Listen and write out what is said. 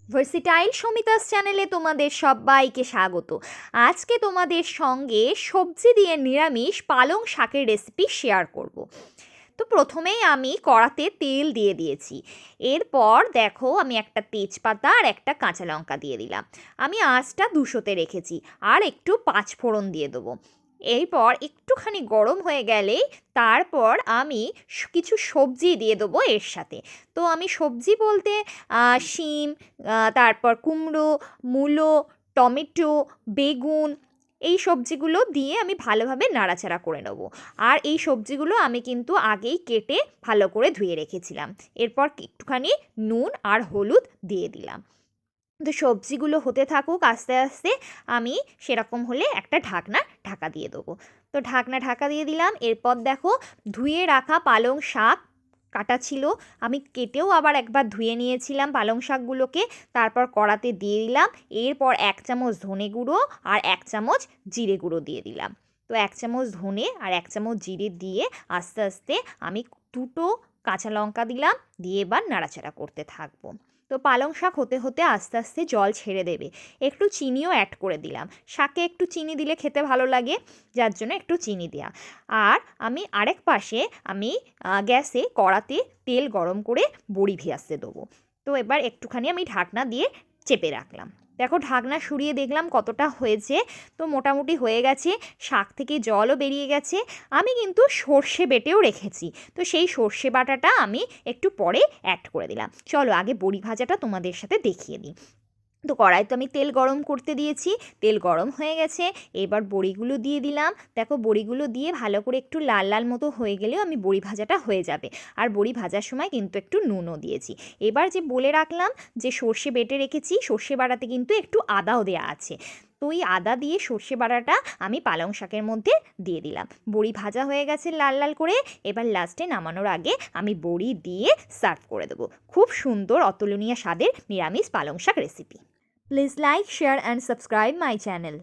Versatile সমিতাস চ্যানেলে তোমাদের সবাইকে স্বাগত। আজকে তোমাদের সঙ্গে সবজি দিয়ে নিরামিষ পালং শাকের রেসিপি শেয়ার করব। তো প্রথমেই আমি কড়াতে তেল দিয়ে দিয়েছি। এরপর দেখো আমি একটা তেজপাতা আর একটা কাঁচা লঙ্কা দিয়ে দিলাম। আমি আঁচটা 200-তে রেখেছি। আর একটু পাঁচফোড়ন দিয়ে দেবো। এরপর একটুখানি গরম হয়ে গেলেই তারপর আমি কিছু সবজি দিয়ে দেবো এর সাথে। তো আমি সবজি বলতে শিম, তারপর কুমড়ো, মূলো, টমেটো, বেগুন, এই সবজিগুলো দিয়ে আমি ভালোভাবে নাড়াচাড়া করে নেবো। আর এই সবজিগুলো আমি কিন্তু আগেই কেটে ভালো করে ধুয়ে রেখেছিলাম। এরপর একটুখানি নুন আর হলুদ দিয়ে দিলাম। তো সবজিগুলো হতে থাকুক আস্তে আস্তে। আমি সেরকম হলে একটা ঢাকা দিয়ে দেবো। তো ঢাকা দিয়ে দিলাম। এরপর দেখো ধুয়ে রাখা পালং শাক কাটা ছিল, আমি কেটেও আবার একবার ধুয়ে নিয়েছিলাম পালং শাকগুলোকে। তারপর কড়াতে দিয়ে দিলাম। এরপর 1 চামচ ধনে গুঁড়ো আর 1 চামচ জিরে গুঁড়ো দিয়ে দিলাম। তো 1 চামচ ধনে আর 1 চামচ জিরে দিয়ে আস্তে আস্তে আমি 2টো কাঁচা লঙ্কা দিলাম, দিয়ে এবার নাড়াচাড়া করতে থাকবো। তো পালং শাক হতে হতে আস্তে আস্তে জল ছেড়ে দেবে। একটু চিনিও অ্যাড করে দিলাম, শাকে একটু চিনি দিলে খেতে ভালো লাগে, যার জন্য একটু চিনি দেওয়া। আর আমি আরেক পাশে আমি গ্যাসে কড়াতে তেল গরম করে বড়ি ভেজতে দেবো। তো এবার একটুখানি আমি ঢাকনা দিয়ে চেপে রাখলাম। দেখো ঢাকনা সরিয়ে দেখলাম কতটা হয়েছে। তো মোটামুটি হয়ে গেছে, শাক থেকে জলও বেরিয়ে গেছে। আমি কিন্তু সর্ষে বেটেও রেখেছি, তো সেই সর্ষে বাটাটা আমি একটু পরে অ্যাড করে দিলাম। চলো আগে বড়ি ভাজাটা তোমাদের সাথে দেখিয়ে দিই। তো কড়াইতে আমি তেল গরম করতে দিয়েছি, তেল গরম হয়ে গেছে। এবার বড়িগুলো দিয়ে দিলাম। দেখো বড়িগুলো দিয়ে ভালো করে একটু লাল লাল মতো হয়ে গেলেও আমি বড়ি ভাজাটা হয়ে যাবে। আর বড়ি ভাজার সময় কিন্তু একটু নুনও দিয়েছি। এবার যে বলে রাখলাম যে সর্ষে বেটে রেখেছি, সর্ষে বাটাতে কিন্তু একটু আদাও দেওয়া আছে। তো ওই আদা দিয়ে সর্ষে বাটাটা আমি পালং শাকের মধ্যে দিয়ে দিলাম। বড়ি ভাজা হয়ে গেছে লাল লাল করে। এবার লাস্টে নামানোর আগে আমি বড়ি দিয়ে সার্ভ করে দেবো। খুব সুন্দর অতুলনীয় স্বাদের নিরামিষ পালং শাক recipe. Please like, share and subscribe my channel.